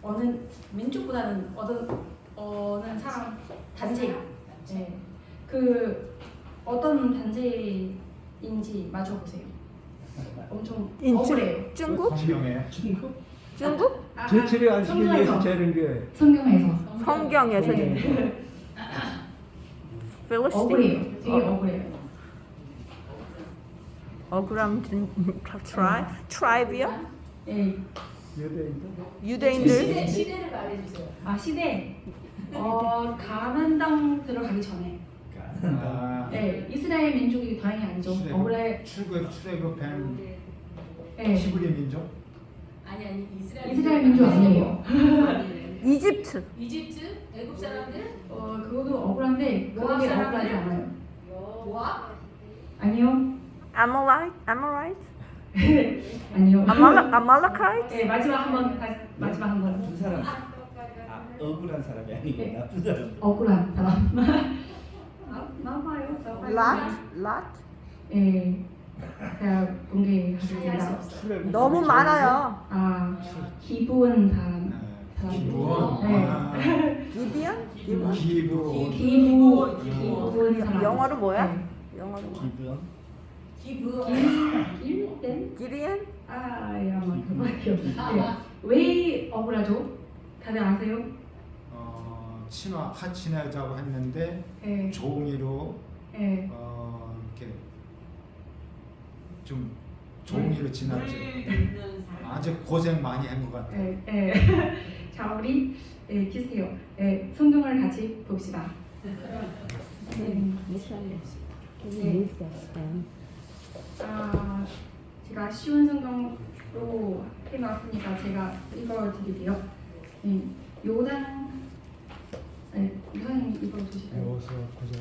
어느 민족보다는 어느 사람 단체. 네. 그 어떤 단체인지 맞춰보세요. 엄청 억울해요. 중국? 성경에 중국? 중국? 제철이 안 시키기 위해서 성경에서. 재는 게 성경에서 성경에서 네. 필리스틴? 억울해요. 되게 억울해요. 억울함 트라이브요? 예. 유대인들 유대인들? 시대를 말해주세요. 아 시대. 가나안 땅 들어가기 전에. 네, 이스라엘 민족이 다행히 아니죠. 억울해. 출애굽한 네. 히브리 민족? 아니 이스라엘 민족 아니에요. 이집트. 이집트? 애굽 사람들? 그것도 억울한데 모압 그게 사람들? 억울하지 않아요. 모압? 아니요. 아모라이트? 아니요. 아말라카이트? 네, 마지막 한 번. 마지막 한 번. 나쁜 사람. 억울한 사람이 아니고 나쁜 사람. 억울한 사람. 나와요. 랏? 네. 제가 공개하겠습니다. 출애굽 너무 많아요. 기부원 사람. 기부원? 네. 기비언? 기부원 사람. 영어로 뭐야? 네. 영어로 뭐야? 기분. 기브. 일된? 기리언? 예, 아마 그거요. 네. 왜 억울하죠? 다들 아세요? 하친하자고 했는데 네. 종이로 네. 이렇게 좀 종이로 지났죠. 아주 고생 많이 한 것 같아요. 네. 네. 자, 우리 기세요. 네, 성경을 같이 봅시다. 네. 제가 쉬운 성경으로 해놨으니까 제가 읽어드릴게요. 네. 요단 읽어주실까요? 여호수아 9장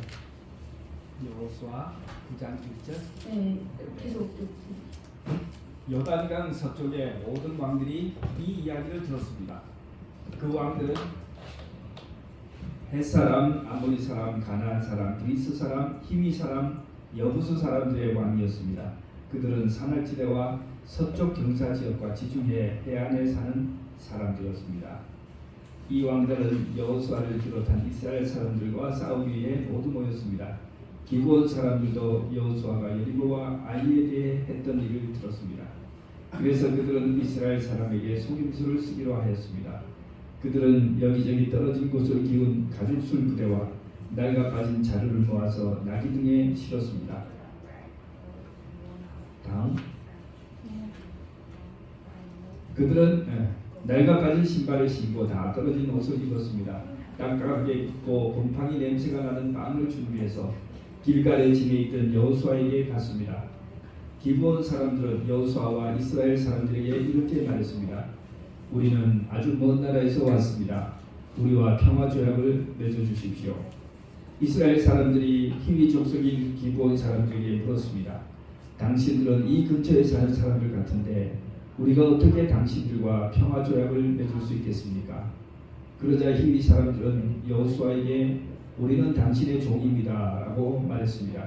여호수아 9장 1절. 네, 계속. 요단강 서쪽의 모든 왕들이 이 이야기를 들었습니다. 그 왕들은 헷사람, 아모리 사람, 가나안 사람, 그리스 사람, 히위 사람, 여부수 사람들의 왕이었습니다. 그들은 산악지대와 서쪽 경사 지역과 지중해 해안에 사는 사람들이었습니다. 이 왕들은 여호수아를 비롯한 이스라엘 사람들과 싸우기 위해 모두 모였습니다. 기브온 사람들도 여호수아가 여리고와 아이에 대해 했던 일을 들었습니다. 그래서 그들은 이스라엘 사람에게 속임수를 쓰기로 하였습니다. 그들은 여기저기 떨어진 곳을 기운 가죽술 부대와 낡아 빠진 자루를 모아서 나귀 등에 실었습니다. 다음. 그들은 낡아 빠진 신발을 신고 다 떨어진 옷을 입었습니다. 깜깜하게 입고 곰팡이 냄새가 나는 빵을 준비해서 길갈에 진에 있던 여호수아에게 갔습니다. 기브온 사람들은 여호수아와 이스라엘 사람들에게 이렇게 말했습니다. 우리는 아주 먼 나라에서 왔습니다. 우리와 평화 조약을 맺어주십시오. 이스라엘 사람들이 히위 족속인 기브온 사람들에게 물었습니다. 당신들은 이 근처에 사는 사람들 같은데 우리가 어떻게 당신들과 평화 조약을 맺을 수 있겠습니까? 그러자 히위 사람들은 여호수아에게 우리는 당신의 종입니다 라고 말했습니다.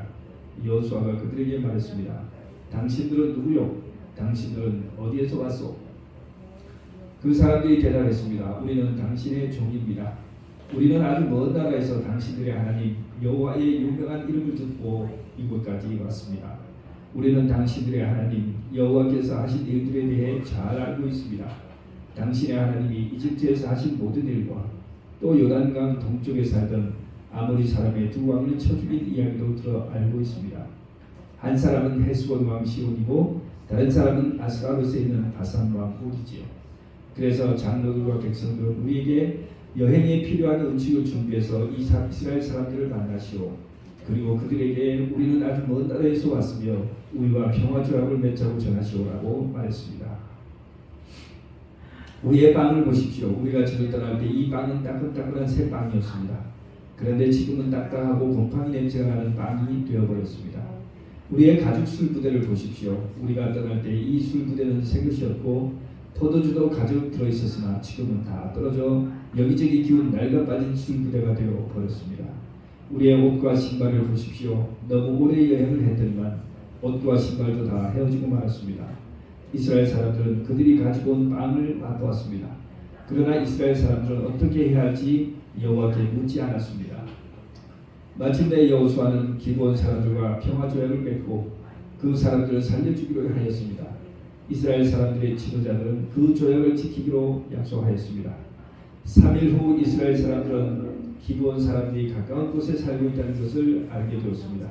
여호수아가 그들에게 말했습니다. 당신들은 누구요? 당신들은 어디에서 왔소? 그 사람들이 대답했습니다. 우리는 당신의 종입니다. 우리는 아주 먼 나라에서 당신들의 하나님 여호와의 유명한 이름을 듣고 이곳까지 왔습니다. 우리는 당신들의 하나님 여호와께서 하신 일들에 대해 잘 알고 있습니다. 당신의 하나님이 이집트에서 하신 모든 일과 또 요단강 동쪽에 살던 아모리 사람의 두 왕을 쳐 죽인 이야기도 들어 알고 있습니다. 한 사람은 헤스본 왕 시온이고 다른 사람은 아스라롯에 있는 바산 왕 옥이지요. 그래서 장로들과 백성들은 우리에게 여행에 필요한 음식을 준비해서 이스라엘 사람들을 만나시오. 그리고 그들에게 우리는 아주 먼 나라에서 왔으며 우리와 평화 조약을 맺자고 전하시오라고 말했습니다. 우리의 빵을 보십시오. 우리가 집을 떠날 때 이 빵은 따끈따끈한 새 빵이었습니다. 그런데 지금은 딱딱하고 곰팡이 냄새가 나는 빵이 되어버렸습니다. 우리의 가죽 술 부대를 보십시오. 우리가 떠날 때 이 술 부대는 새 것이었고 포도주도 가득 들어있었으나 지금은 다 떨어져 여기저기 기운 낡아 빠진 술 부대가 되어 버렸습니다. 우리의 옷과 신발을 보십시오. 너무 오래 여행을 했더니만 옷과 신발도 다 헤어지고 말았습니다. 이스라엘 사람들은 그들이 가지고 온 빵을 맛보았습니다. 그러나 이스라엘 사람들은 어떻게 해야 할지 여호와께 묻지 않았습니다. 마침내 여호수아는 기브온 사람들과 평화 조약을 맺고 그 사람들을 살려주기로 하였습니다. 이스라엘 사람들의 지도자들은 그 조약을 지키기로 약속하였습니다. 3일 후 이스라엘 사람들은 기브온 사람들이 가까운 곳에 살고 있다는 것을 알게 되었습니다.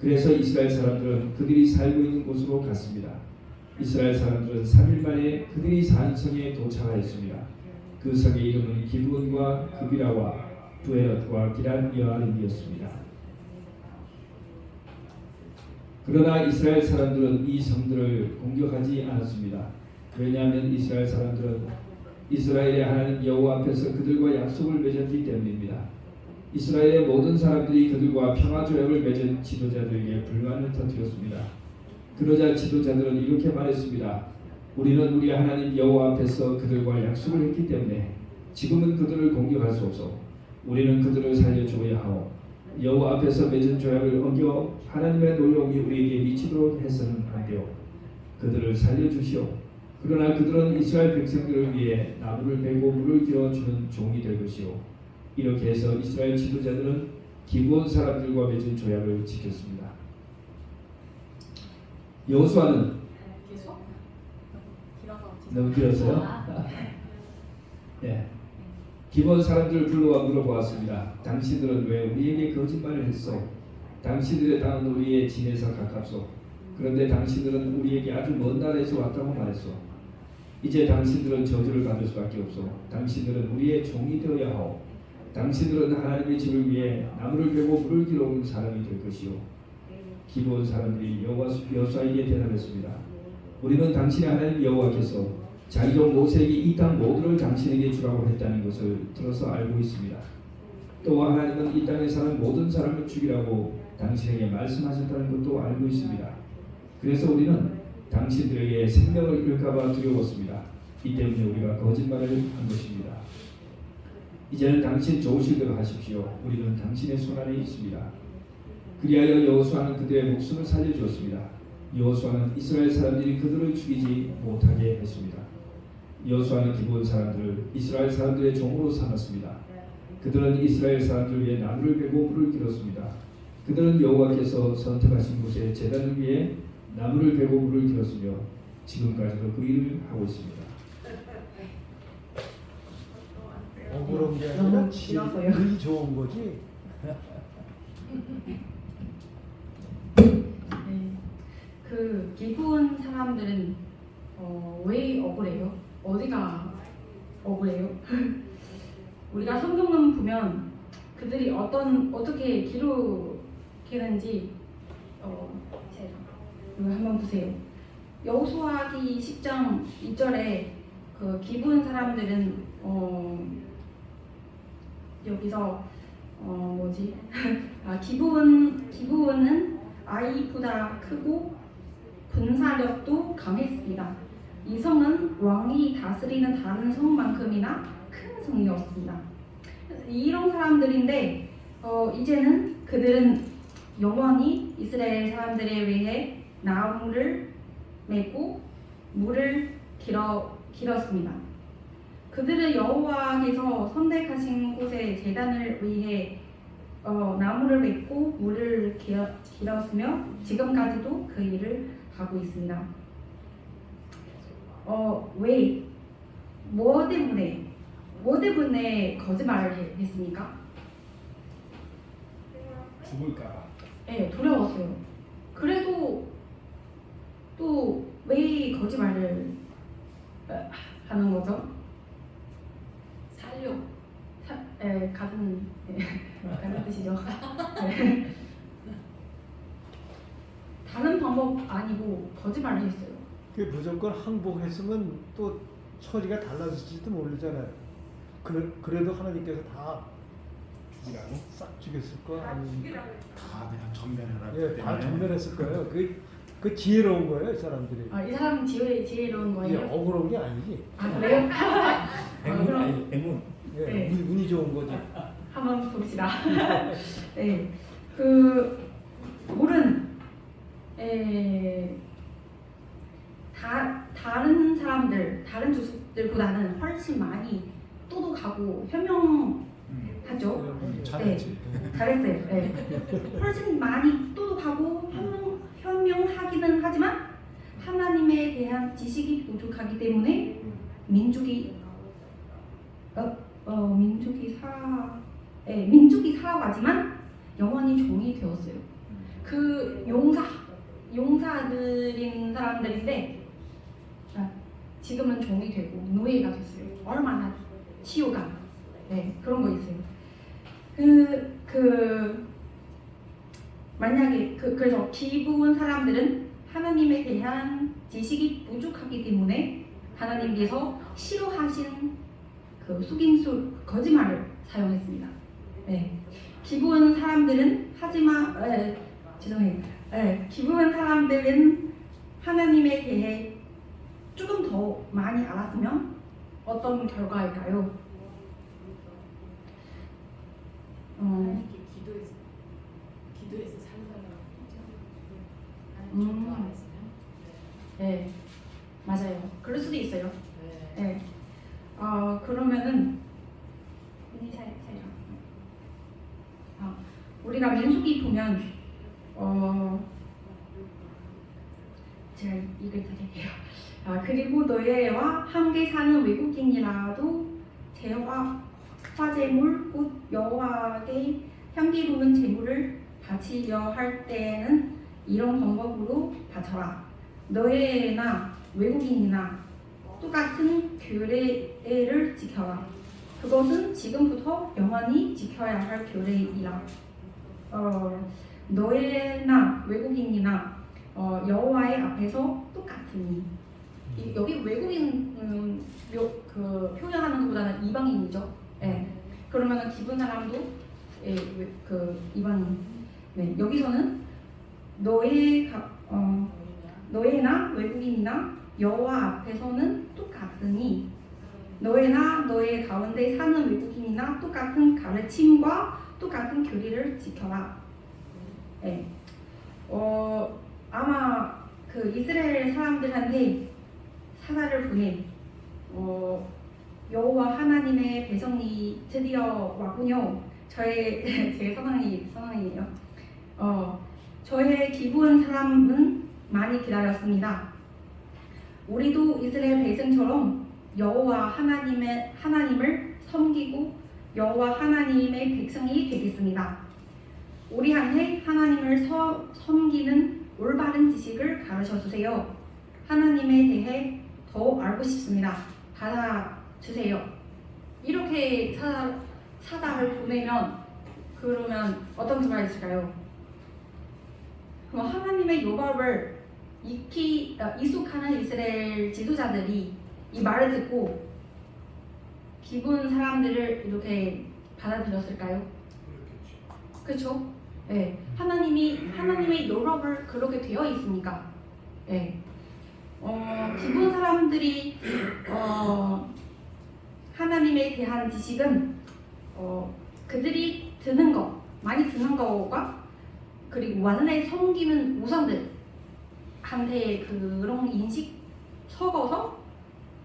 그래서 이스라엘 사람들은 그들이 살고 있는 곳으로 갔습니다. 이스라엘 사람들은 3일 만에 그들이 사는 성에 도착하였습니다. 그 성의 이름은 기브온과 그비라와 부에롯과 기란 여아림이었습니다. 그러나 이스라엘 사람들은 이 성들을 공격하지 않았습니다. 왜냐하면 이스라엘 사람들은 이스라엘의 하나님 여호와 앞에서 그들과 약속을 맺었기 때문입니다. 이스라엘의 모든 사람들이 그들과 평화 조약을 맺은 지도자들에게 불만을 터뜨렸습니다. 그러자 지도자들은 이렇게 말했습니다. 우리는 우리 하나님 여호와 앞에서 그들과 약속을 했기 때문에 지금은 그들을 공격할 수 없어. 우리는 그들을 살려주어야 하오. 여호와 앞에서 맺은 조약을 어겨 하나님의 노여움이 우리에게 미치도록 해서는 안 돼요. 그들을 살려주시오. 그러나 그들은 이스라엘 백성들을 위해 나무를 베고 물을 길어주는 종이 될 것이오. 이렇게 해서 이스라엘 지도자들은 기브온 사람들과 맺은 조약을 지켰습니다. 여호수아는 계속 길어서 너무 길었어요? 네. 기브온 사람들을 불러와 물어보았습니다. 당신들은 왜 우리에게 거짓말을 했어? 당신들의 땅은 우리의 진에서 가깝소. 그런데 당신들은 우리에게 아주 먼 나라에서 왔다고 말했어. 이제 당신들은 저주를 받을 수밖에 없어. 당신들은 우리의 종이 되어야 하오. 당신들은 하나님의 집을 위해 나무를 베고 물을 길어오는 사람이 될 것이요. 기브온 사람들이 여호수아에게 대답했습니다. 우리는 당신의 하나님 여호와께서 자기종 모세에게 이 땅 모두를 당신에게 주라고 했다는 것을 들어서 알고 있습니다. 또 하나님은 이 땅에 사는 모든 사람을 죽이라고 당신에게 말씀하셨다는 것도 알고 있습니다. 그래서 우리는 당신들에게 생명을 잃을까봐 두려웠습니다. 이 때문에 우리가 거짓말을 한 것입니다. 이제는 당신 좋으실 대로 하십시오. 우리는 당신의 손 안에 있습니다. 그리하여 여호수아는 그들의 목숨을 살려주었습니다. 여호수아는 이스라엘 사람들이 그들을 죽이지 못하게 했습니다. 여호수아는 기브온 사람들을 이스라엘 사람들의 종으로 삼았습니다. 그들은 이스라엘 사람들 위해 나무를 베고 물을 길었습니다. 그들은 여호와께서 선택하신 곳에 제단을 위해 나무를 베고 물을 길었으며 지금까지도 그 일을 하고 있습니다. 억울한 게 너무 아니라 길어서요. 질이 좋은 거지. 네. 그 기브온 사람들은 왜 억울해요? 어디가 억울해요? 우리가 성경을 보면 그들이 어떻게 기록했는지 이거 한번 보세요. 여호수아기 10장 2절에 그 기브온 사람들은 여기서 기브온은 아이보다 크고 군사력도 강했습니다. 이 성은 왕이 다스리는 다른 성만큼이나 큰 성이었습니다. 이런 사람들인데 이제는 그들은 영원히 이스라엘 사람들에 위해 나무를 메고 물을 길었습니다. 그들은 여호와께서 선택하신 곳에 제단을 위해 나무를 맺고 물을 길었으며 지금까지도 그 일을 하고 있습니다. 뭐 때문에 거짓말을 했습니까? 죽을까봐. 네, 두려웠어요. 그래도 또 왜 거짓말을 하는 거죠? 살려. 같은 뜻이죠. 다른 방법 아니고 거짓말을 했어요. 그 무조건 항복했으면 또 처리가 달라질지도 모르잖아요. 그래도 하나님께서 다 죽이라고? 싹 죽였을 거 아니면 다 그냥 전면하라고. 예, 다 전멸했을 거예요. 그 지혜로운 거예요, 이 사람들이. 이 사람은 지혜로운 이게 거예요? 억울한 게 아니지. 그래요? 행운 그럼- 아니 행운. 예, 네. 운이 좋은 거지. 한번 봅시다. 네, 그 물은 다른 사람들, 다른 민족들보다는 훨씬 많이 똑똑하고 현명하죠. 잘했지. 잘했어요. 네. 훨씬 많이 똑똑하고 현명하기는 하지만 하나님에 대한 지식이 부족하기 때문에 민족이 민족이 살아가지만 영원히 종이 되었어요. 그 용사들인 사람들인데 지금은 종이 되고 노예가 됐어요. 얼마나 치유감. 네, 그런 거 있어요. 만약에 그래서 기부온 사람들은 하나님에 대한 지식이 부족하기 때문에 하나님께서 싫어하신 그 속임수 거짓말을 사용했습니다. 네. 기부온 사람들은 기부온 사람들은 하나님에 대해 조금 더 많이 알았으면 어떤 결과일까요? 하나님께 기도해서 사는 사람 하나님 좀 더 알았으면 네, 맞아요. 그럴 수도 있어요. 네. 네. 그러면은 우리가 민수기 보면 제가 이글 드릴게요. 그리고 너희와 함께 사는 외국인이라도 화제물 곧 여호와께 향기로운 제물을 바치려 할 때는 이런 방법으로 바쳐라. 너희나 외국인이나 똑같은 규례를 지켜라. 그것은 지금부터 영원히 지켜야 할 규례이라. 너희나 외국인이나 여호와의 앞에서 똑같으니. 여기 외국인 표현하는 것보다는 이방인이죠. 네. 그러면은 기분 사람도 이방인. 네. 여기서는 너희나 외국인이나 여호와 앞에서는 똑같으니 너희나 너희 가운데 사는 외국인이나 똑같은 가르침과 똑같은 교리를 지켜라. 네. 아마 그 이스라엘 사람들한테 사자를 보낸 여호와 하나님의 백성이 드디어 왔군요. 제 선왕이에요. 저의 기부한 사람은 많이 기다렸습니다. 우리도 이스라엘 백성처럼 여호와 하나님을 섬기고 여호와 하나님의 백성이 되겠습니다. 우리한테 하나님을 섬기는 올바른 지식을 가르쳐 주세요. 하나님에 대해 더 알고 싶습니다. 받아주세요. 이렇게 사자를 보내면 그러면 어떤 결과가 있을까요? 그럼 하나님의 율법을 익숙하는 이스라엘 지도자들이 이 말을 듣고 기분 사람들을 이렇게 받아들였을까요? 그렇죠? 네. 하나님의 율법을 그렇게 되어 있으니까. 네. 기분 사람들이 하나님에 대한 지식은 그들이 많이 듣는 거가 그리고 원래 섬기는 우상들한테 그런 인식 섞어서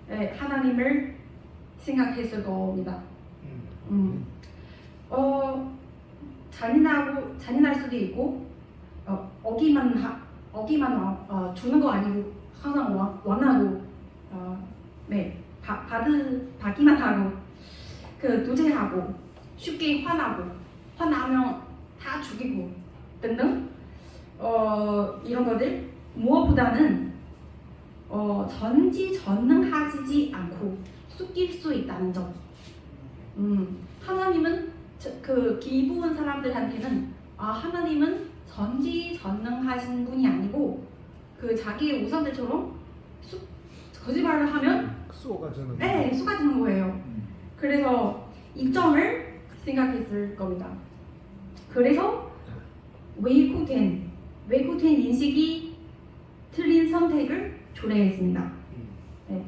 하나님을 생각했을 겁니다. 잔인할 수도 있고 어기만 주는 거 아니고 항상 원하고 받기만 하고 도제하고 쉽게 화나면 다 죽이고 등등 이런 것들 무엇보다는 전지전능하시지 않고 숨길 수 있다는 점. 하나님은 그 기부한 사람들한테는 하나님은 전지전능하신 분이 아니고 그 자기의 우상들처럼 거짓말을 하면 쏘가지는 거예요. 그래서 이 점을 생각했을 겁니다. 그래서 왜곡된 인식이 틀린 선택을 초래했습니다. 네.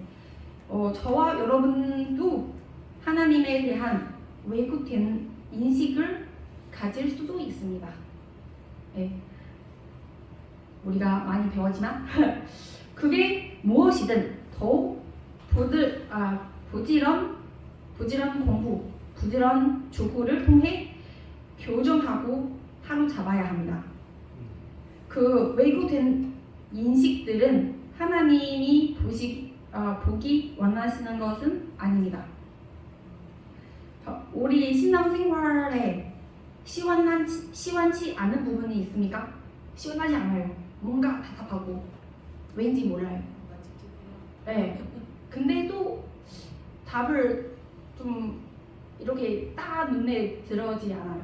저와 여러분도 하나님에 대한 왜곡된 인식을 가질 수도 있습니다. 네. 우리가 많이 배웠지만 그게 무엇이든 더 부지런 공부, 부지런 주구를 통해 교정하고 사로잡아야 합니다. 그 왜곡된 인식들은 하나님이 보기 원하시는 것은 아닙니다. 우리 신앙생활에 시원치 않은 부분이 있습니까? 시원하지 않아요. 뭔가 답답하고 왠지 몰라요. 네. 근데 또 답을 좀 이렇게 딱 눈에 들어오지 않아요.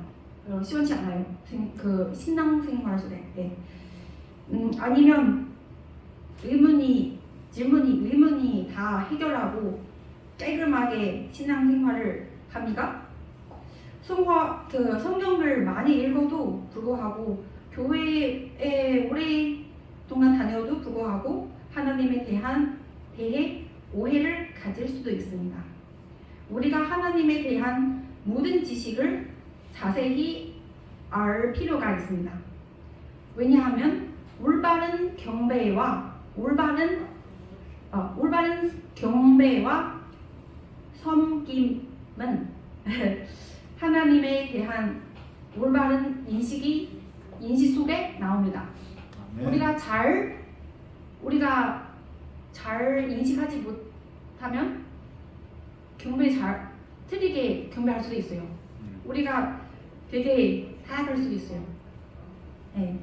시원치 않아요. 그 신앙생활 속에. 네. 아니면 질문이 다 해결하고 깔끔하게 신앙생활을 합니까? 성경을 많이 읽어도 불구하고 교회에 오랫동안 다녀도 불구하고 하나님에 대해 오해를 가질 수도 있습니다. 우리가 하나님에 대한 모든 지식을 자세히 알 필요가 있습니다. 왜냐하면 올바른 경배와 섬김은 하나님에 대한 올바른 인식 속에 나옵니다. 아멘. 우리가 잘 인식하지 못하면 틀리게 경배할 수도 있어요. 우리가 되게 타락할 수도 있어요. 네.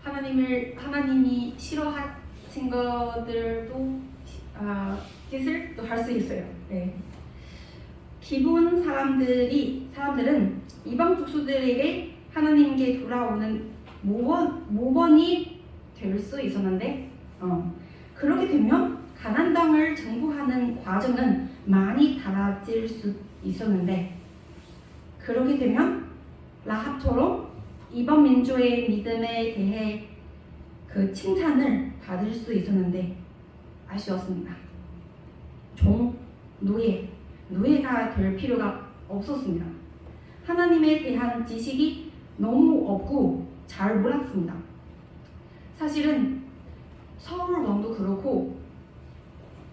하나님이 싫어하신 것들도 짓을 또 할 수 있어요. 네. 기본 사람들은 이방 족수들에게 하나님께 돌아오는 모범이 될 수 있었는데 그렇게 되면 가나안 땅을 정복하는 과정은 많이 달라질 수 있었는데 그렇게 되면 라합처럼 이방 민족의 믿음에 대해 그 칭찬을 받을 수 있었는데 아쉬웠습니다. 노예가 될 필요가 없었습니다. 하나님에 대한 지식이 너무 없고 잘 몰랐습니다. 사실은 서울 왕도 그렇고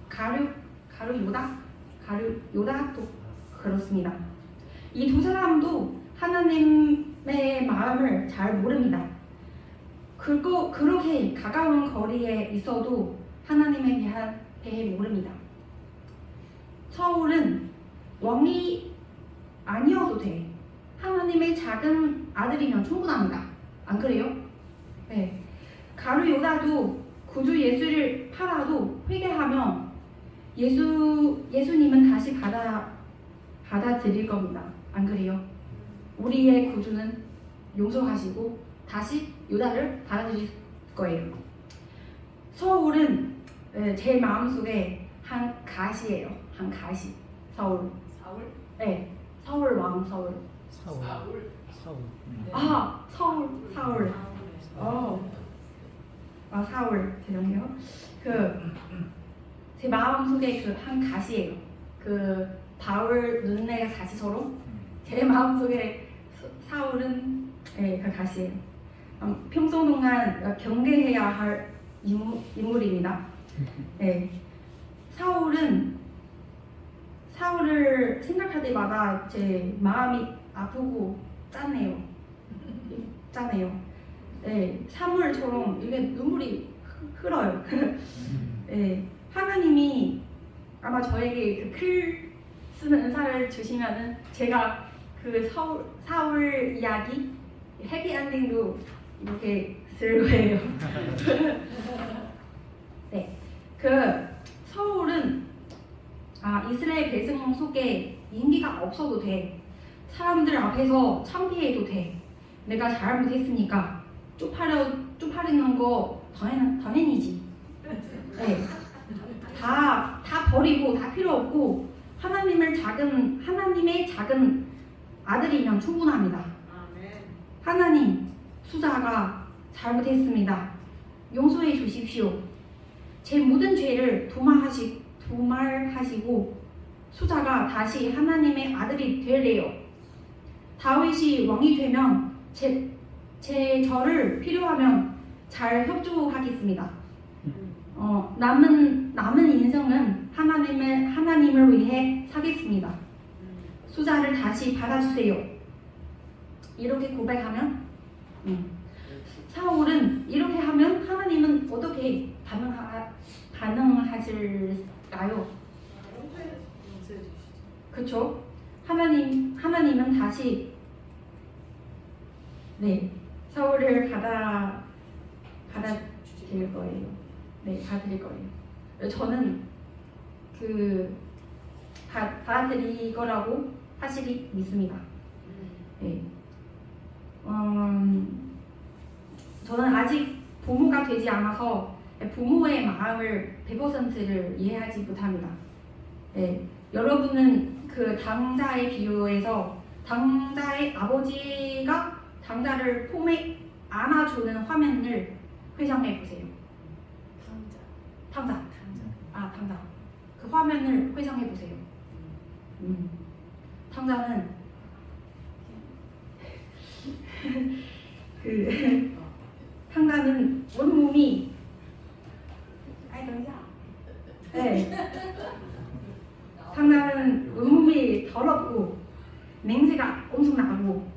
가룟 요다도 그렇습니다. 이 두 사람도 하나님의 마음을 잘 모릅니다. 그렇게 가까운 거리에 있어도 하나님에 대해 모릅니다. 사울은 왕이 아니어도 돼. 하나님의 작은 아들이면 충분합니다. 안 그래요? 네. 가룟 요다도 구주 예수를 팔아도 회개하면 예수님은 다시 받아들일 겁니다. 안 그래요? 우리의 구주는 용서하시고 다시 유다를 받아들일 거예요. 서울은 제 마음속에 한 가시예요. 한 가시. 서울. 네. 서울 왕 서울. 서울. 사울. 죄송해요. 제 마음속에 그 한 가시예요. 그 바울 눈에 가시처럼 제 마음속에 사울은 그 가시예요. 평소 동안 경계해야 할 인물입니다. 네. 사울을 생각할 때마다 제 마음이 아프고 짠해요. 네, 사물처럼 이게 눈물이 흘러요. 네, 하나님이 아마 저에게 그 글 쓰는 은사를 주시면은 제가 그 사울 이야기 해피엔딩도 이렇게 쓸 거예요. 네, 그 사울은 이스라엘 백성 속에 인기가 없어도 돼. 사람들 앞에서 창피해도 돼. 내가 잘못했으니까 쪽팔리는 거 당연히지. 네. 다 버리고 다 필요 없고 하나님의 작은 아들이면 충분합니다. 하나님, 수자가 잘못했습니다. 용서해 주십시오. 제 모든 죄를 도말하시고 수자가 다시 하나님의 아들이 되래요. 다윗이 왕이 되면 저를 필요하면 잘 협조하겠습니다. 남은 인생은 하나님을 위해 사겠습니다. 수자를 다시 받아주세요. 이렇게 고백하면 사울은 이렇게 하면 하나님은 어떻게 반응하실까요? 그렇죠? 하나님은 다시 사울을 받아들일 거예요. 받아들일 거예요. 저는 받아들일 거라고 확실히 믿습니다. 저는 아직 부모가 되지 않아서 부모의 마음을 100%를 이해하지 못합니다. 여러분은 그 당자에 비유해서 당자의 아버지가 당자를 품에 안아주는 화면을 회상해 보세요. 당자. 그 화면을 회상해 보세요. 당자는 당자는 온몸이 당자는 온몸이 더럽고 냄새가 엄청 나고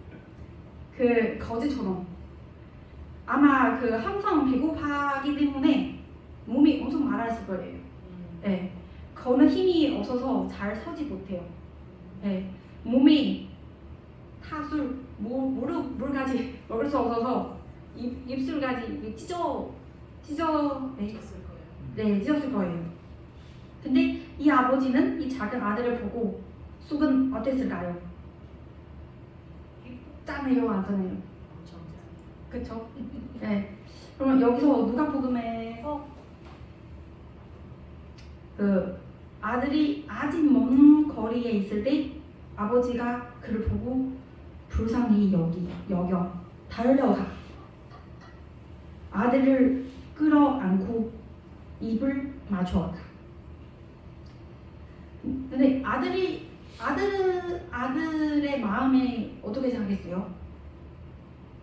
그 거지처럼 아마 항상 배고파하기 때문에 몸이 엄청 마랐을 거예요. 거는 힘이 없어서 잘 서지 못해요. 몸이 타술 물까지 먹을 수 없어서 입술까지 찢었을 거예요. 근데 이 아버지는 이 작은 아들을 보고 속은 어땠을까요? 짠해요, 안 짠해요? 그쵸? 그러면 여기서 누가복음에서 아들이 아직 먼 거리에 있을 때 아버지가 그를 보고 불쌍히 여겨 달려가 아들을 끌어안고 입을 맞추었다. 근데 아들의 마음에 어떻게 생각했어요?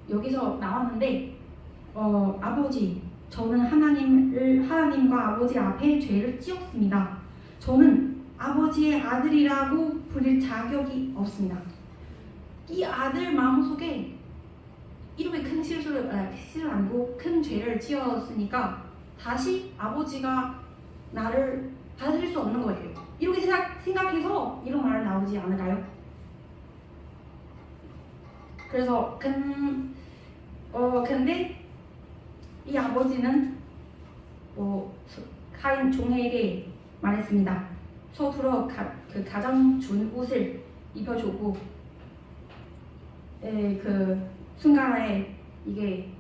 여기서 나왔는데 아버지, 저는 하나님과 아버지 앞에 죄를 지었습니다. 저는 아버지의 아들이라고 부릴 자격이 없습니다. 이 아들 마음속에 이렇게 큰 실수를 아니고 큰 죄를 지었으니까 다시 아버지가 나를 받아들일 수 없는 거예요. 이렇게 생각해서 이런 말 나오지 않을까요? 그래서 근데 이 아버지는 가인 종에게 말했습니다. 서두러 가장 좋은 옷을 입혀주고 그 순간에 이게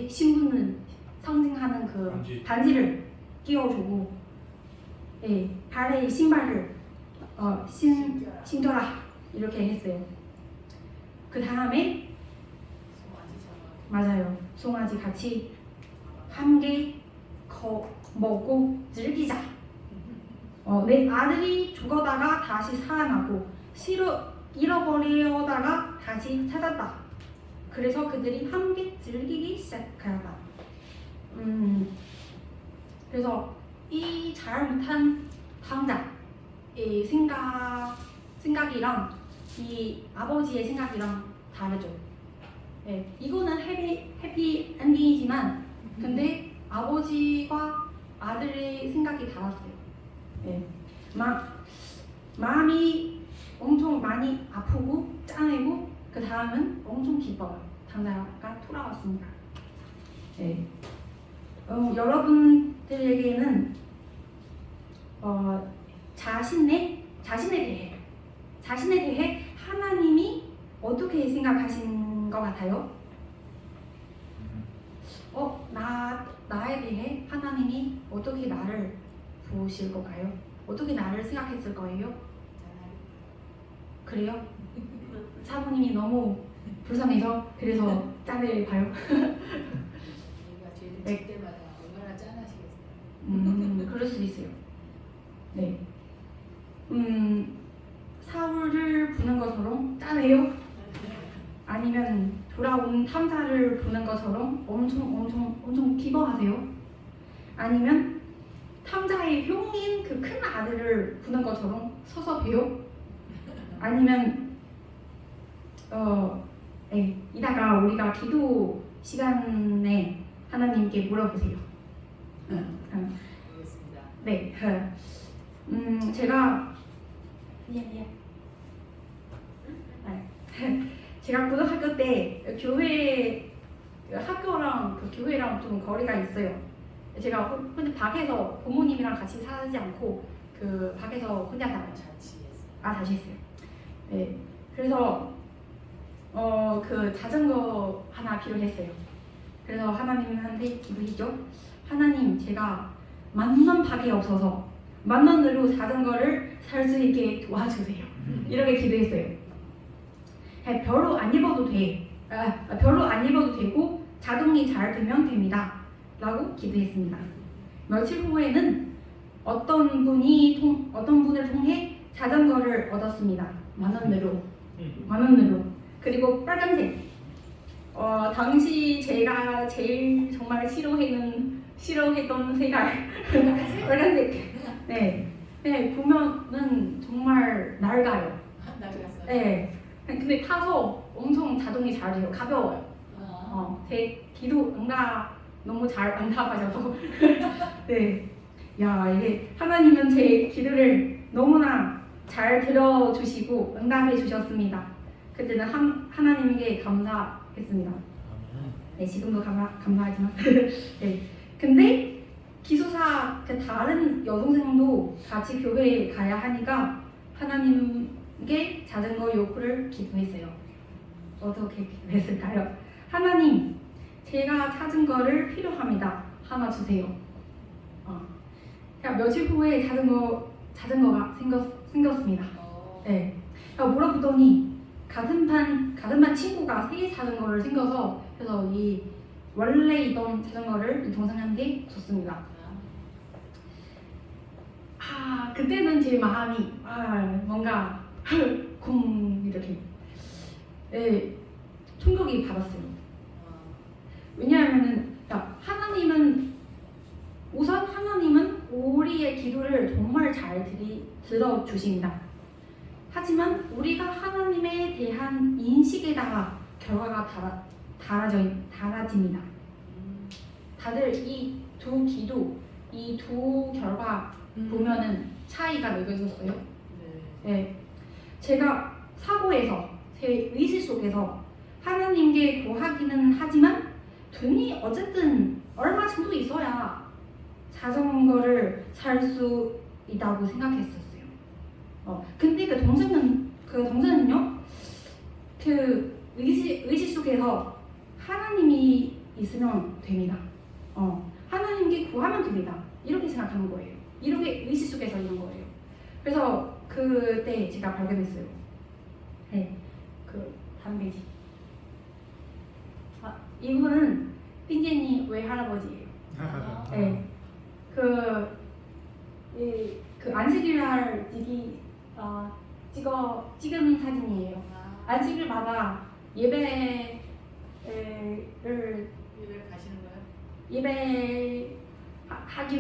신분을 상징하는 그 반지를 끼워주고 발에 신발을 신겨라 이렇게 했어요. 그 다음에 맞아요. 송아지 같이 함께 먹고 즐기자. 내 아들이 죽어다가 다시 살아나고 잃어버리려다가 다시 찾았다. 그래서 그들이 함께 즐기기 시작하였다. 그래서 이 잘못한 당자의 생각이랑 이 아버지의 생각이랑 다르죠. 이거는 해피 엔딩이지만 근데 아버지와 아들의 생각이 달랐어요. 마음이 엄청 많이 아프고 짠하고 그 다음은 엄청 기뻐요. 당자가 돌아왔습니다. 여러분들에게는 자신에 대해 하나님이 어떻게 생각하신 것 같아요? 나에 대해 하나님이 어떻게 나를 보실 건가요? 어떻게 나를 생각했을 거예요? 그래요? 사모님이 너무 불쌍해서 그래서 짠을 봐요. 우리가 죄를 질 때마다 얼마나 짠하시겠어요. 그럴 수도 있어요. 사울을 보는 것처럼 짠해요? 아니면 돌아온 탐사를 보는 것처럼 엄청 기뻐하세요? 아니면 탐자의 흉인 그 큰 아들을 부는 것처럼 서서 배요? 아니면 이따가 우리가 기도 시간에 하나님께 물어보세요. 알겠습니다. 네, 제가 제가 고등학교 때 교회 학교랑 그 교회랑 좀 거리가 있어요. 제가 혼자 밖에서 부모님이랑 같이 살지 않고 그 밖에서 혼자 살아요. 다시 했어요. 네, 그래서 그 자전거 하나 필요했어요. 그래서 하나님한테 기도했죠. 하나님, 제가 10,000원 밖에 없어서 10,000원으로 자전거를 살 수 있게 도와주세요. 이렇게 기도했어요. 별로 안 입어도 되고 자동이 잘 되면 됩니다. 라고 기도했습니다. 며칠 후에는 어떤 분을 통해 자전거를 얻었습니다. 10,000원으로. 그리고 빨간색. 당시 제가 제일 정말 싫어했던 색깔 빨간색. 네, 보면은 정말 낡아요. 나갔어요. 네, 근데 타서 엄청 자동이 잘 돼요. 가벼워요. 제 기도 응답 너무 잘 응답하셔서 네, 야, 이게 하나님은 제 기도를 너무나 잘 들어주시고 응답해 주셨습니다. 그때는 하나님께 감사했습니다. 네, 지금도 감사하지만 네, 근데 기숙사 그 다른 여동생도 같이 교회에 가야 하니까 하나님께 자전거 요구를 기도했어요. 어떻게 기도했을까요? 하나님, 제가 찾은 거를 필요합니다. 하나 주세요. 며칠 후에 자전거가 생겼습니다. 네. 물어보더니 같은 반 친구가 새 자전거를 생겨서 그래서 이 원래 있던 자전거를 이 동생한테 줬습니다. 그때는 제 마음이 뭔가 이렇게 충격이 받았어요. 왜냐하면은 하나님은 우리의 기도를 정말 잘 들어주십니다. 하지만 우리가 하나님에 대한 인식에다가 결과가 달라집니다. 다들 이 두 기도, 이 두 결과 보면은 차이가 느껴졌어요. 네, 제가 사고에서 제 의식 속에서 하나님께 구하기는 하지만 돈이 어쨌든 얼마 정도 있어야 자전거를 살 수 있다고 생각했었어요. 근데 그 동생은요, 그 의식 속에서 하나님이 있으면 됩니다. 하나님께 구하면 됩니다. 이렇게 생각하는 거예요. 이렇게 의식 속에서 있는 거예요. 그래서 그때 제가 발견했어요. 네, 그 담배지. 이분은 띵제니 외할아버지예요. 네, 그 안식일날 찍은 사진이에요. 안식일마다 예배를 가시는 거예요? 예배하기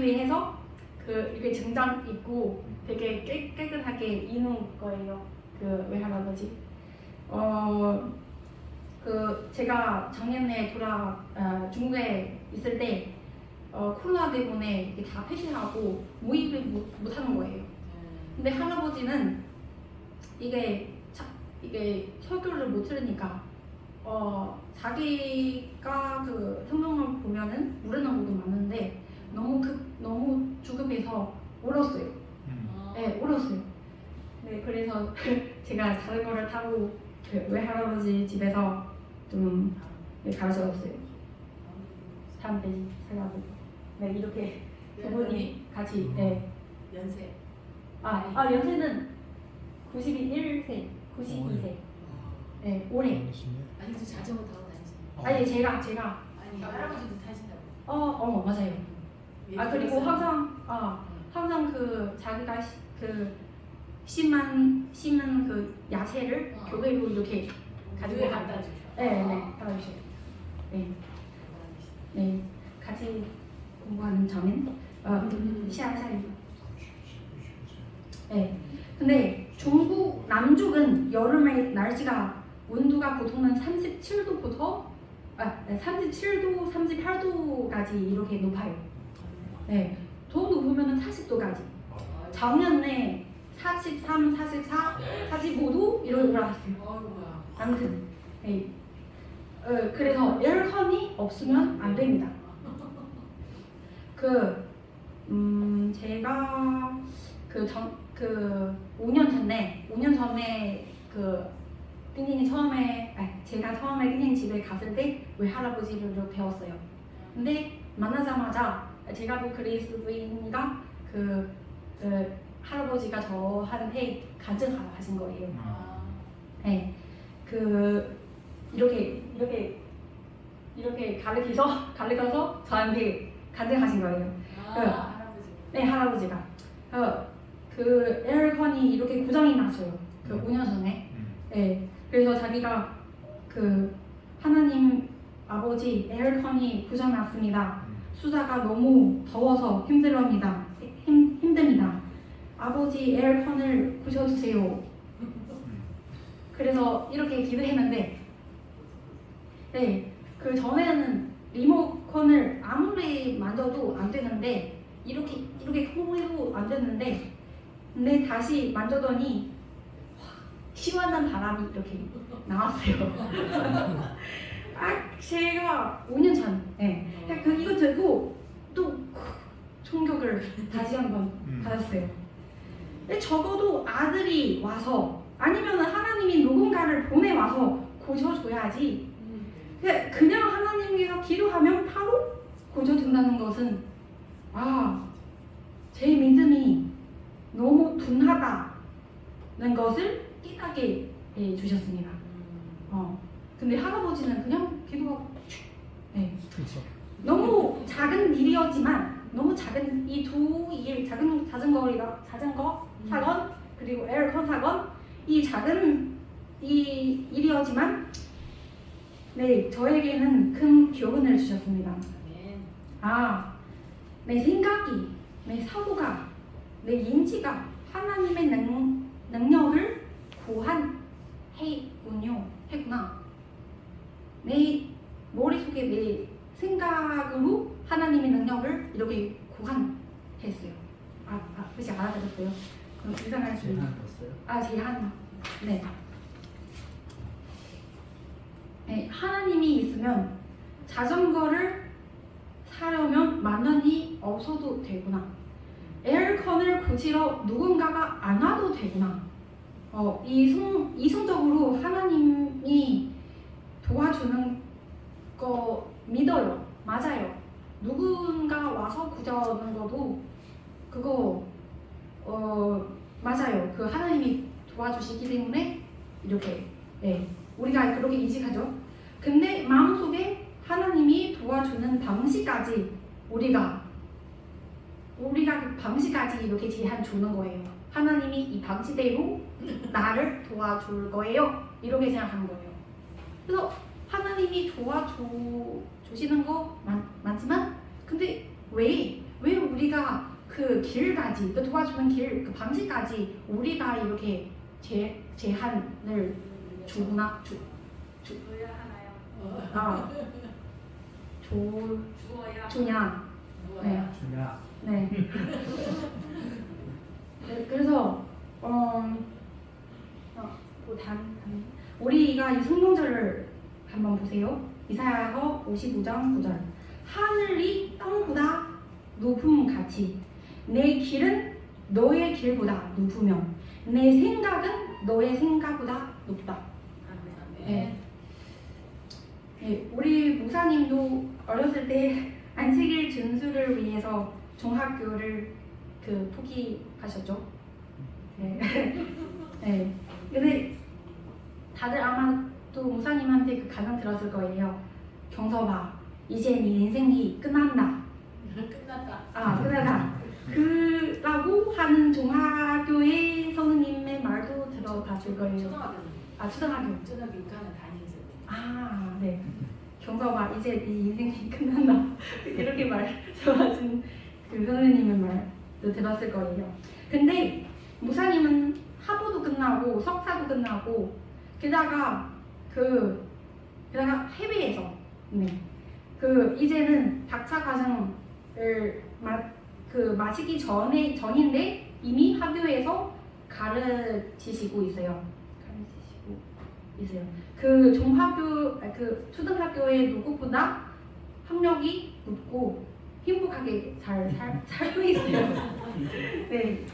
위해서 이렇게 정장 입고 되게 깨끗하게 입는 거예요. 그 외할아버지. 제가 작년에 중국에 있을 때 코로나 때문에 이게 다 폐쇄하고 모임을 못 하는 거예요. 근데 할아버지는 이게 설교를 못 들으니까 자기가 그 성경을 보면은 모르는 것도 많은데 너무 조급해서 울었어요. 네, 울었어요. 네, 그래서 제가 자전거를 타고 그 외할아버지 집에서 좀 가르쳐줬어요. 담배 사가고. 네, 이렇게 두 분이 같이. 네. 연세. 연세는 92세. 네, 올해. 아직도 자전거 타고 다니시나요? 아니, 제가. 아니, 할아버지도 타신다고. 맞아요. 그리고 항상 그 자기가 심은 그 야채를 교회로 이렇게 가지고 갖다 주셔. 네, 받아주세요. 네, 같이 공부하는 저는 샤샤이. 네. 근데 중국 남쪽은 여름에 날씨가 온도가 보통은 37도부터 37도, 38도까지 이렇게 높아요. 네. 더 높으면 40도까지. 작년에 43, 44, 45도 이렇게 올라갔어요. 어이구야. 아무튼 네. 그래서 에어컨이 없으면 안 됩니다. 제가 5년 전에 제가 처음에 삐님 집에 갔을 때 외할아버지를 배웠어요. 근데 만나자마자 제가 또 그리스도인이니까 할아버지가 저한테 간증하신 거예요. 네, 이렇게 가르쳐서 저한테 간증하신 거예요. 할아버지. 네, 할아버지가 에어컨이 이렇게 고장이 났어요. 5년 전에. 네, 그래서 자기가 하나님 아버지 에어컨이 고장 났습니다. 수자가 너무 더워서 힘듭니다. 아버지 에어컨을 고쳐주세요. 그래서 이렇게 기도했는데, 네, 전에는 리모컨을 아무리 만져도 안 되는데 이렇게 콩해도 안 되는데, 근데 다시 만져더니 시원한 바람이 이렇게 나왔어요. 제가 5년 전, 네, 이거 듣고 또 충격을 다시 한번 받았어요. 근데 적어도 아들이 와서 아니면 하나님이 누군가를 보내와서 고쳐줘야지. 그냥 하나님께서 기도하면 바로 고쳐준다는 것은 제 믿음이 너무 둔하다는 것을 깨닫게 해주셨습니다. 근데 할아버지는 그냥 기도하고 네. 그렇죠. 너무 작은 일이었지만 너무 작은 이 두 일, 작은 자전거 사건 그리고 에어컨 사건, 이 작은 이 일이었지만 네, 저에게는 큰 교훈을 주셨습니다. 아멘. 내 생각이, 내 사고가, 내 인지가 하나님의 능력을 했구나. 내 머릿속에 내 생각으로 하나님의 능력을 이렇게 고안했어요. 혹시 알아들었어요? 그럼 이상한 소리. 제한. 네. 네, 하나님이 있으면 자전거를 사려면 만 원이 없어도 되구나. 에어컨을 고치러 누군가가 안 와도 되구나. 이성적으로 하나님이 도와주는 거 믿어요. 맞아요. 누군가 와서 구조하는 것도 그거 맞아요. 하나님이 도와주시기 때문에 이렇게 우리가 그렇게 인식하죠. 근데 마음속에 하나님이 도와주는 방식까지 우리가 그 방식까지 이렇게 제한 주는 거예요. 하나님이 이 방식대로 나를 도와줄 거예요. 이렇게 생각하는 거예요. 그래서 하나님이 도와주시는 거 맞지만, 근데 왜 우리가 그 길까지, 그 도와주는 길, 그 방식까지 우리가 이렇게 제한을 주나? 줘야 하나요? 주냐? 네. 주냐? 네. 네, 그래서 우리가 이 성경절을 한번 보세요. 이사야서 55장 9절. 하늘이 땅보다 높음 같이 내 길은 너의 길보다 높으며 내 생각은 너의 생각보다 높다. 네. 네, 우리 목사님도 어렸을 때 안식일 준수를 위해서 중학교를 포기하셨죠. 네. 네. 근데 다들 아마 또 목사님한테 그 가정 들었을 거예요. 경서봐, 이제 네 인생이 끝난다. 끝났다. 그라고 하는 중학교의 선생님의 말도 들어봤을 거예요. 초등학교. 초등학교 6학년 다니죠. 네. 경서봐, 이제 네 인생이 끝난다. 이렇게 말씀하신 그 선생님의 말도 들었을 거예요. 근데 목사님은 학부도 끝나고 석사도 끝나고 게다가 게다가 해외에서 이제는 박사 과정을 마치기 전인데 이미 학교에서 가르치시고 있어요. 그 초등학교의 누구보다 학력이 높고 행복하게 잘 살고 있어요. 네.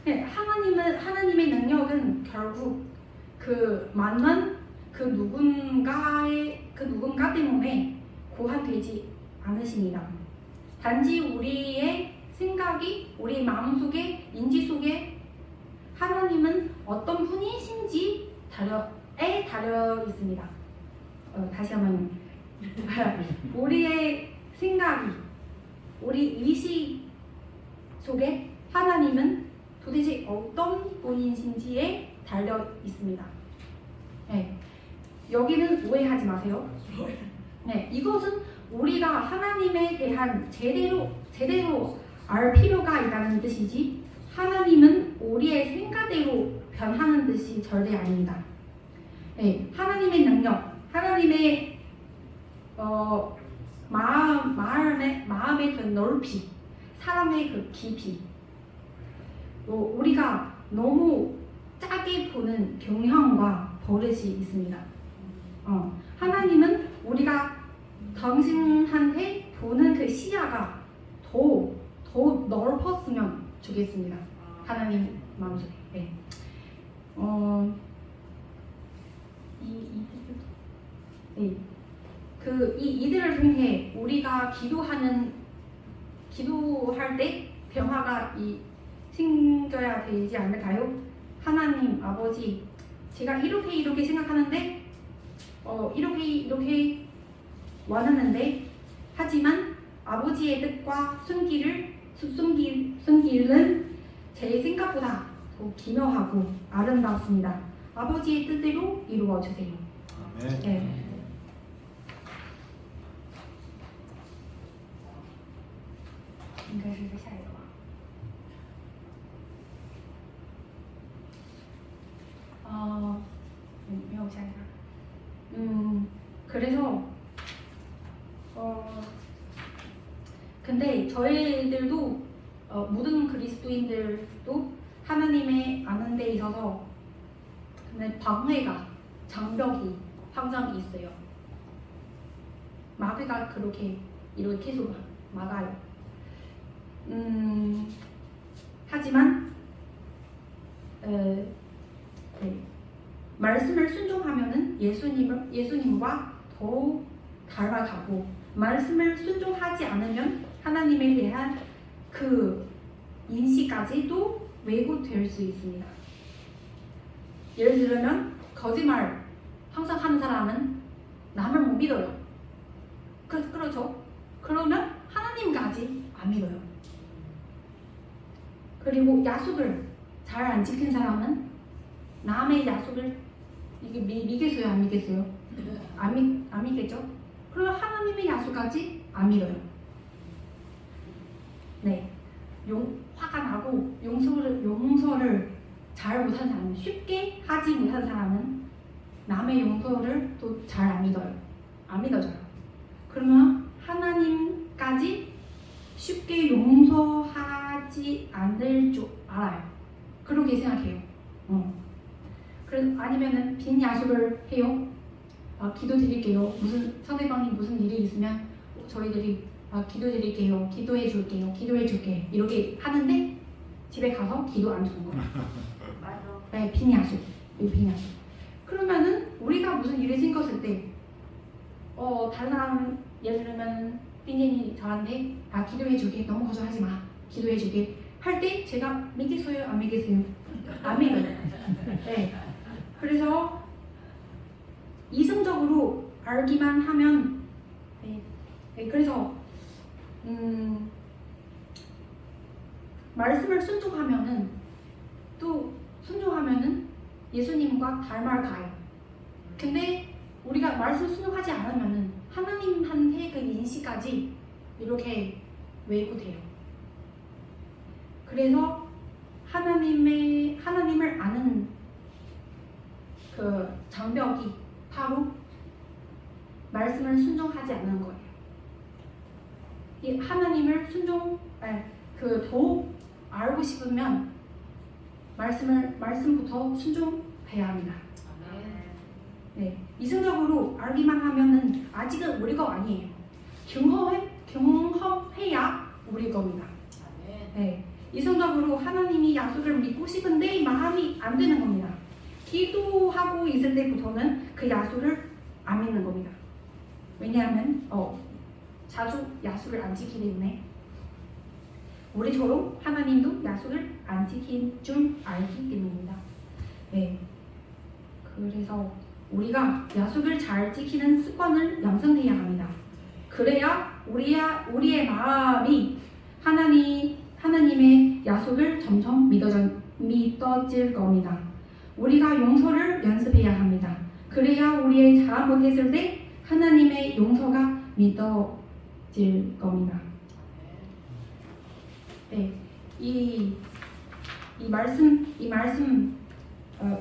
네, 하나님의 능력은 결국 만난 누군가 때문에 고안되지 않으십니다. 단지 우리의 생각이 우리 마음속에 인지 속에 하나님은 어떤 분이신지 달려 있습니다. 다시 한번 우리의 생각이 우리 의식 속에 하나님은 도대체 어떤 분이신지에 달려 있습니다. 네, 여기는 오해하지 마세요. 네, 이것은 우리가 하나님에 대한 제대로 알 필요가 있다는 뜻이지 하나님은 우리의 생각대로 변하는 뜻이 절대 아닙니다. 네, 하나님의 능력, 하나님의 마음의 그 넓이, 사람의 그 깊이, 우리가 너무 작게 보는 경향과 버릇이 있습니다. 하나님은 우리가 당신한테 보는 그 시야가 더 넓었으면 좋겠습니다. 하나님 마음속에. 네. 이들을 통해 우리가 기도할 때 변화가 생겨야 되지 않을까요? 하나님 아버지, 제가 이렇게 생각하는데 이렇게 원하는데 하지만 아버지의 뜻과 손길은 제 생각보다 더 기묘하고 아름답습니다. 아버지의 뜻대로 이루어 주세요. 아멘. 네.应该是下一个吧。没有下一个。 그래서 근데 저희들도 모든 그리스도인들도 하나님의 아는 데 있어서 근데 방해가 장벽이 항상 있어요. 마귀가 그렇게 계속 막아요. 하지만 말씀을 순종하면은 예수님과 더 닮아가고 말씀을 순종하지 않으면 하나님에 대한 그 인식까지도 왜곡될 수 있습니다. 예를 들면 거짓말 항상 하는 사람은 남을 못 믿어요. 그렇죠? 그러면 하나님까지 안 믿어요. 그리고 약속을 잘 안 지킨 사람은 남의 약속을 믿겠어요? 안 믿겠어요? 안 믿겠죠? 그러면 하나님의 약속까지 안 믿어요. 네, 화가 나고 용서를 잘 못하는 사람은 쉽게 하지 못하는 사람은 남의 용서를 또 잘 안 믿어요. 안 믿어져요. 그러면 하나님까지 쉽게 용서하지 않을 줄 알아요. 그렇게 생각해요. 아니면은 빈 약속을 해요. 기도드릴게요. 상대방이 무슨 일이 있으면 저희들이 기도드릴게요. 기도해줄게. 이렇게 하는데 집에 가서 기도 안 주는 거예요. 맞아. 네, 빈 약속. 그러면은 우리가 무슨 일이 생겼을 때 다른 사람 예를 들면 빈진이 저한테 기도해줄게. 너무 거절하지 마. 기도해줄게. 할 때 제가 믿겠어요? 안 믿겠어요? 안 믿어요. 네. 그래서 이성적으로 알기만 하면 그래서 말씀을 순종하면은 예수님과 닮아가요. 근데 우리가 말씀 순종하지 않으면은 하나님한테 그 인식까지 이렇게 왜곡돼요. 그래서 하나님을 아는 그 장벽이 바로 말씀을 순종하지 않는 거예요. 이 하나님을 더욱 알고 싶으면 말씀부터 순종해야 합니다. 네, 이성적으로 알기만 하면은 아직은 우리 거 아니에요. 경험해야 우리 겁니다. 네, 이성적으로 하나님이 약속을 믿고 싶은데 마음이 안 되는 겁니다. 기도하고 있을 때부터는 그 약속을 안 믿는 겁니다. 왜냐하면 자주 약속을 안 지키기 때문에 우리처럼 하나님도 약속을 안 지킨 줄 알기 때문입니다. 네, 그래서 우리가 약속을 잘 지키는 습관을 양성해야 합니다. 그래야 우리의 마음이 하나님의 약속을 점점 믿어질 겁니다. 우리가 용서를 연습해야 합니다. 그래야 우리의 잘못했을 때 하나님의 용서가 믿어질 겁니다. 네, 이 말씀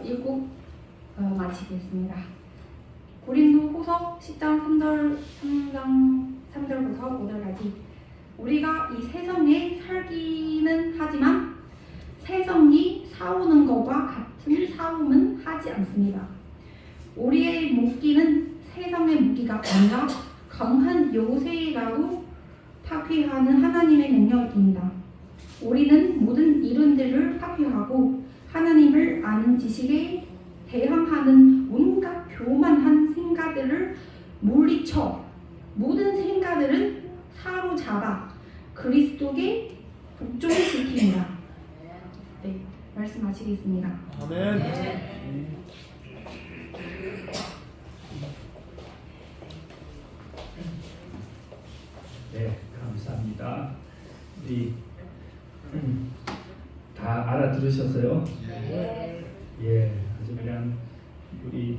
읽고 마치겠습니다. 고린도후서 10장 3절부터 5절까지 우리가 이 세상에 살기는 하지만 세상이 싸우는 것과 같은 싸움은 하지 않습니다. 우리의 무기는 세상의 무기가 아니라 강한 요새라도 파괴하는 하나님의 능력입니다. 우리는 모든 이론들을 파괴하고 하나님을 아는 지식에 대항하는 온갖 교만한 생각들을 물리쳐 모든 생각들은 사로잡아 그리스도께 복종시킵니다. 네, 말씀 마치겠습니다. 아멘. 네, 감사합니다. 우리 다 알아들으셨어요? 예, 아주 그냥 우리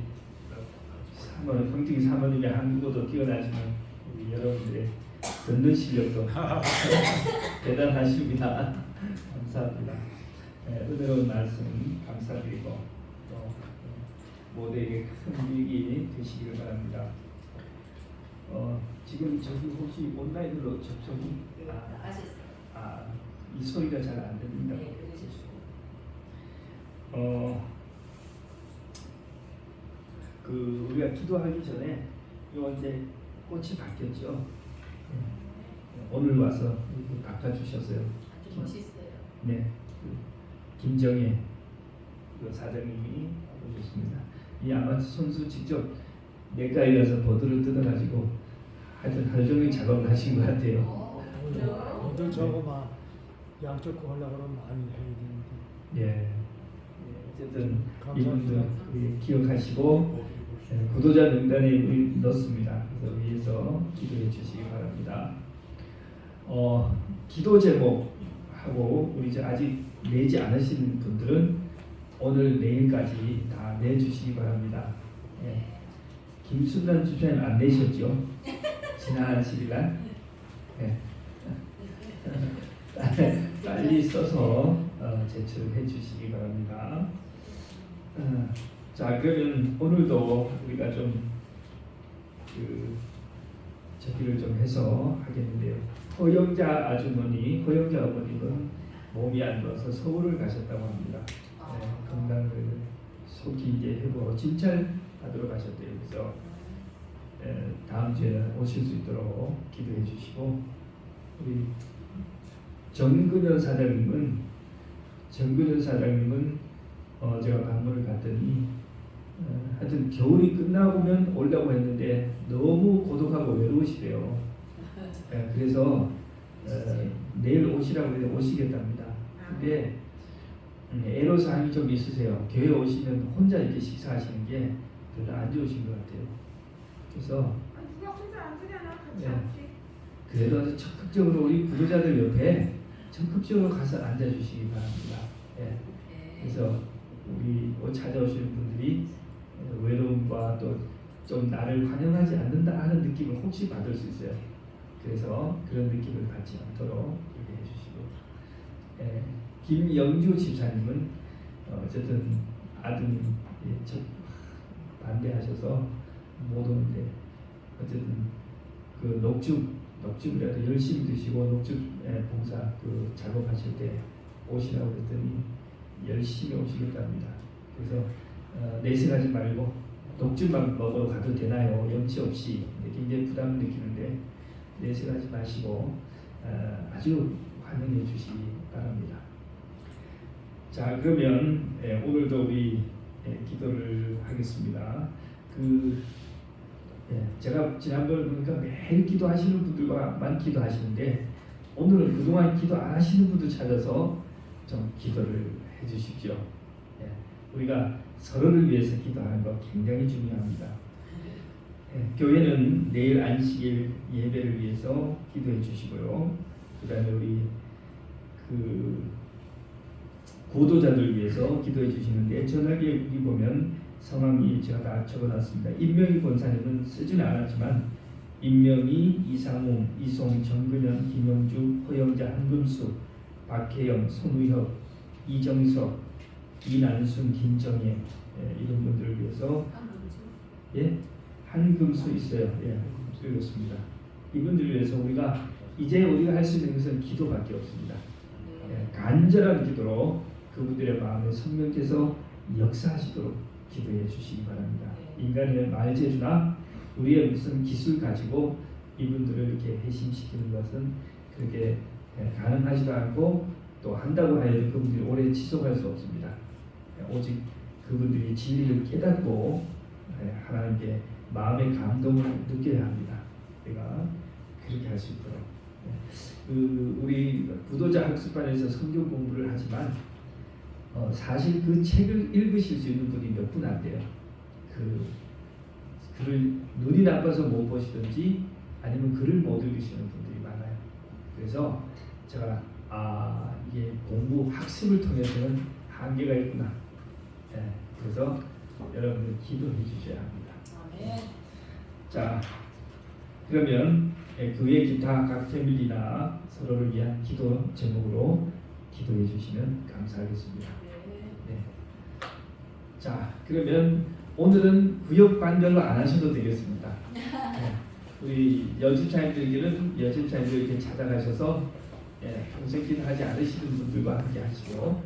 평ting 사모님의 한국어도 뛰어나지만 우리 여러분들의 듣는 실력도 대단하십니다. 감사합니다. 네, 은혜로운 말씀 감사드리고 또 모두에게 큰 유익이 되시기를 바랍니다. 지금 저기 혹시 온라인으로 접속이 이 소리가 잘 안 들립니다. 우리가 기도하기 전에 요 이제 꽃이 바뀌었죠. 오늘 와서 이렇게 바꿔주셨어요. 아주 멋있어요. 네, 김정혜 사장님이 오셨습니다. 이 아마추어 선수 직접 내과에 가서 보드를 뜯어가지고 하여튼 하루 종일 작업을 하신 것 같아요. 오늘 저거 막 양쪽 거 하려고 그러면 많이 해야 되는데. 예, 어쨌든 감사합니다. 이분들 기억하시고 구도자 명단에 우리 넣습니다. 그래서 위에서 기도해 주시기 바랍니다. 기도 제목하고 우리 이제 아직 내지 않으신 분들은 오늘 내일까지 다 내주시기 바랍니다. 예. 김순란 주차님 안 내셨죠? 지난 10일날 예. 빨리 써서 제출해 주시기 바랍니다. 자, 그러면 오늘도 우리가 좀 저기를 좀 해서 하겠는데요. 허영자 아주머니, 허영자 어머님은 몸이 안 좋아서 서울을 가셨다고 합니다. 건강을 속히 이제 회복하고 진찰하도록 하셨대요. 그래서 다음 주에 오실 수 있도록 기도해 주시고, 우리 정근현 사장님은 제가 방문을 갔더니 하여튼 겨울이 끝나고면 오려고 했는데 너무 고독하고 외로우시대요. 그래서 내일 오시라고 해서 오시겠답니다. 근데 애로사항이 좀 있으세요. 교회 오시면 혼자 이렇게 식사하시는 게 별로 안 좋으신 것 같아요. 그래서 누가 혼자 앉으려나 같이 네. 앉지. 그래도 적극적으로 우리 구도자들 옆에 적극적으로 가서 앉아주시기 바랍니다. 예. 그래서 우리 찾아오시는 분들이 외로움과 또 좀 나를 환영하지 않는다 하는 느낌을 혹시 받을 수 있어요. 그래서 그런 느낌을 받지 않도록 이렇게 해주시고, 김영주 집사님은 어쨌든 아드님 반대하셔서 못 오는데 어쨌든 그 녹즙이라도 열심히 드시고 녹즙 봉사 그 작업하실 때 오시라고 했더니 열심히 오시겠답니다. 그래서 내색하지 말고 녹즙만 먹으러 가도 되나요? 염치 없이 굉장히 부담을 느끼는데 내색하지 마시고 아주 환영해 주시기 바랍니다. 자, 그러면 오늘도 우리 기도를 하겠습니다. 제가 지난번에 보니까 매일 기도하시는 분들만 기도하시는데 오늘은 그동안 기도 안 하시는 분들 찾아서 좀 기도를 해주십시오. 우리가 서로를 위해서 기도하는 거 굉장히 중요합니다. 교회는 내일 안식일 예배를 위해서 기도해 주시고요. 그다음에 우리 그 고도자들 위해서 기도해 주시는데 전화기에 여기 보면 성함이 제가 다 적어놨습니다. 임명희 권사님은 쓰지는 않았지만 임명희, 이상웅, 이송, 정근현, 김영주, 허영자, 한금수, 박혜영, 손우혁, 이정석, 이난순, 김정혜 이런 분들을 위해서 한금수 있어요. 그렇습니다. 이분들을 위해서 우리가 할 수 있는 것은 기도밖에 없습니다. 간절한 기도로 그분들의 마음에 성령께서 역사하시도록 기도해 주시기 바랍니다. 인간의 말재주나 우리의 무슨 기술 가지고 이분들을 이렇게 회심시키는 것은 그렇게 가능하지도 않고 또 한다고 하여도 그분들이 오래 지속할 수 없습니다. 오직 그분들이 진리를 깨닫고 하나님께 마음의 감동을 느껴야 합니다. 우리가 그렇게 할 수 있도록 우리 부도자 학습반에서 성경 공부를 하지만 사실 그 책을 읽으실 수 있는 분이 몇 분 안 돼요. 글을 눈이 나빠서 못 보시든지 아니면 글을 못 읽으시는 분들이 많아요. 그래서 제가 이게 공부 학습을 통해서는 한계가 있구나. 그래서 여러분들 기도해 주셔야 합니다. 자, 그러면 교회 기타 각 패밀리나 서로를 위한 기도 제목으로 기도해 주시면 감사하겠습니다. 자, 그러면 오늘은 구역반별로 안 하셔도 되겠습니다. 우리 여집사님들에게는 여집사님들 이렇게 찾아가셔서 평생 기도하지 않으시는 분들과 함께 하시고